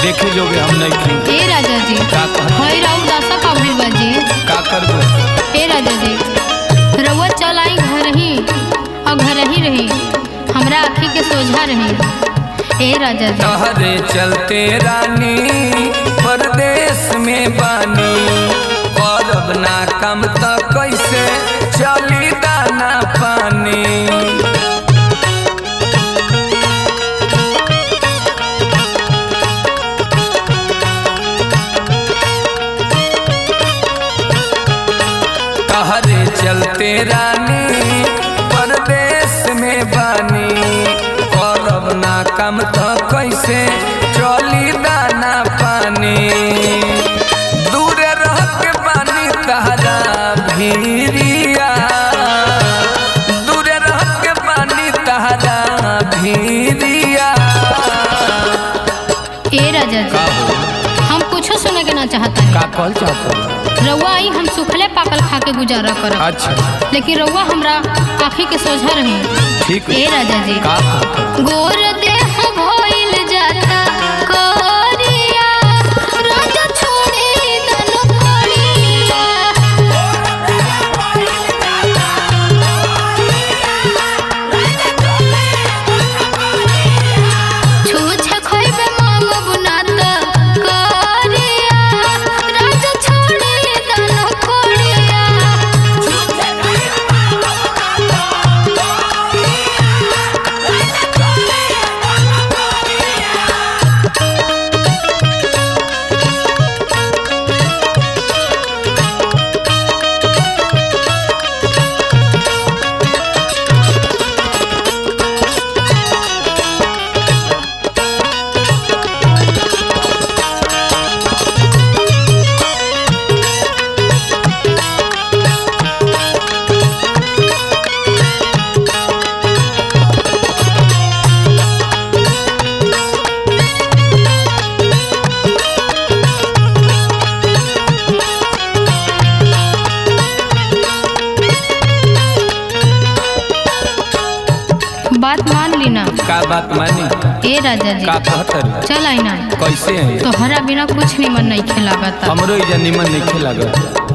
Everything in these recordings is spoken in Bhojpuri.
देखे जोगे हम नहीं खी। ए राजा जी का कहत हई राउ दासा का भइल बा जी। का करबो? ए राजा जी रउआ चल आई घर ही और घर ही रही, हमरा आँखी के सोझा रही। ए राजा जी तहरे चलते रानी परदेश में बानी, करब ना कम त कैसे चली दाना पानी। तहरे चलते रानी परदेश में बानी, करब ना कम त कैसे चली दाना पानी। दूर रह के पानी तहरा भीरिया, दूर रह के पानी तहरा भीरिया। ए राजा जी हम कुछ सुने के ना चाहता है। का कहल चाहता? रउआ आई हम सुखले पाकल खा के गुजारा करब। अच्छा लेकिन रउआ हमरा आँखी के सोझा रही। ठीक ए राजा जी का कहता? गोर देह भइल जाता करिया, राजा छोड़ी दन करिया। छूछे खइबे मांगब ना त करिया, राजा छोड़ी दन करिया। बात मान ली ना। का बात मानी? ए राजा जी का कहत? चल आई ना। कैसे है? तोहरा बिना कुछ निमन नहीं खेलागता। हमरो इजा निमन नहीं खेलागा।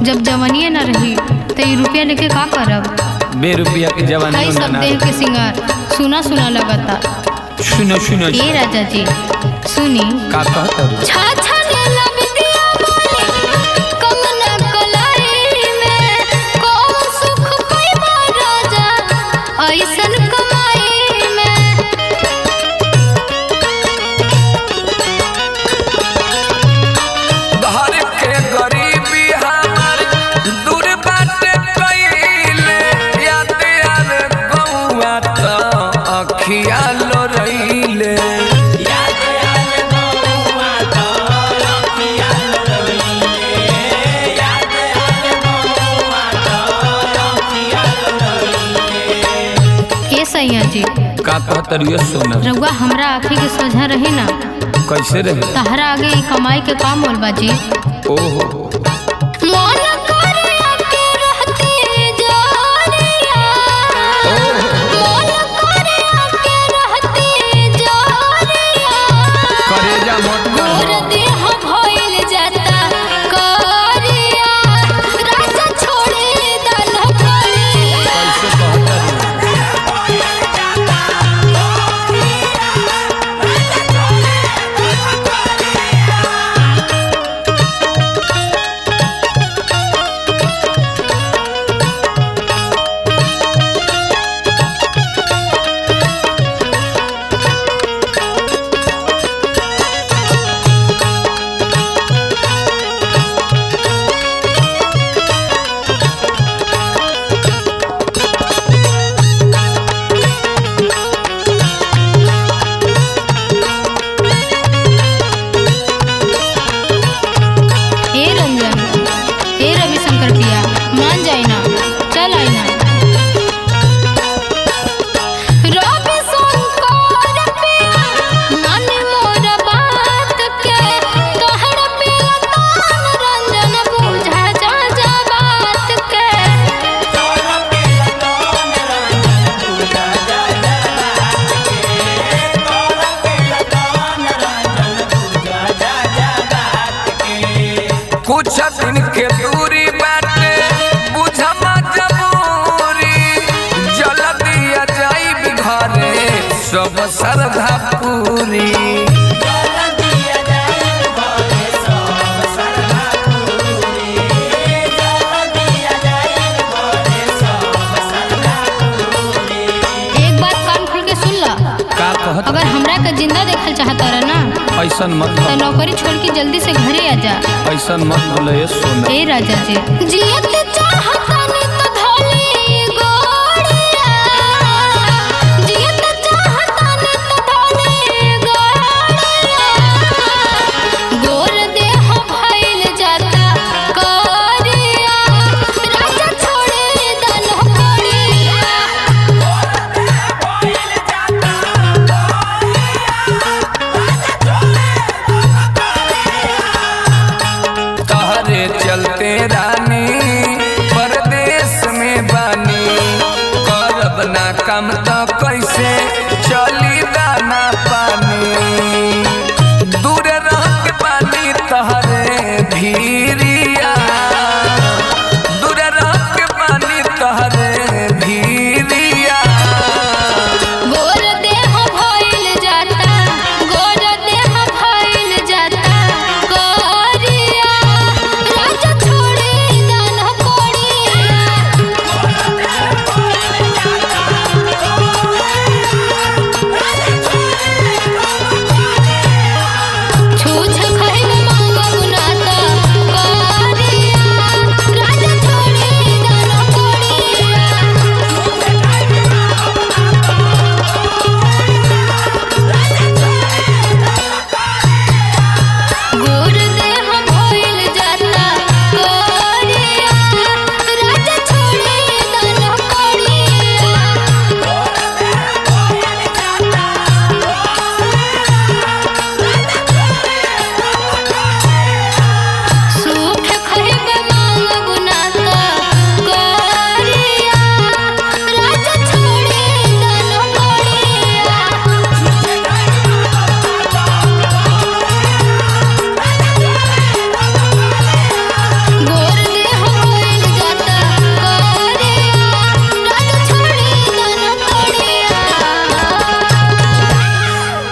जब जवानिए न रही तो ये रुपया लेके का करब? बे रुपया के जवानी कई सब देह के सिंगार सुना सुना लगता। सुनो सुनो ए राजा जी सुनी। का कहत? छाछा लेला बिटिया बोली कम न कलाई में, कौन सुख पाइबा राजा ऐसन कमाई में। घर के गरीबी हमार दूर बाटे कइले, याद आवे गौआ त अखिया लोरइले। ए सैया जी का कहत रियो सोना? रउआ हमरा आँखी के सोझा रही ना। कैसे रहे? तहरा आगे ई कमाई के काम होल बाजी। ओहो मन करे आके रहती जानिया, मन करे आके रहती जानिया। करेजा मत गोर देह भइल जाता करिया, राजा छोड़ी दन करिया। कैसे कहत? कुछ दिन के दूरी बाटे बुझा मजबूरी जल्दी आ जाई घरे सब श्रद्धा पूरी एक बात कान खोल के सुन ला। का कहत अगर हमरा के जिंदा देखल चाहता रहा ना ऐसन मत तो नौकरी छोड़ के जल्दी से घरे आ जा। ऐसन मत बोले सोना ए राजा जी जियत चाहत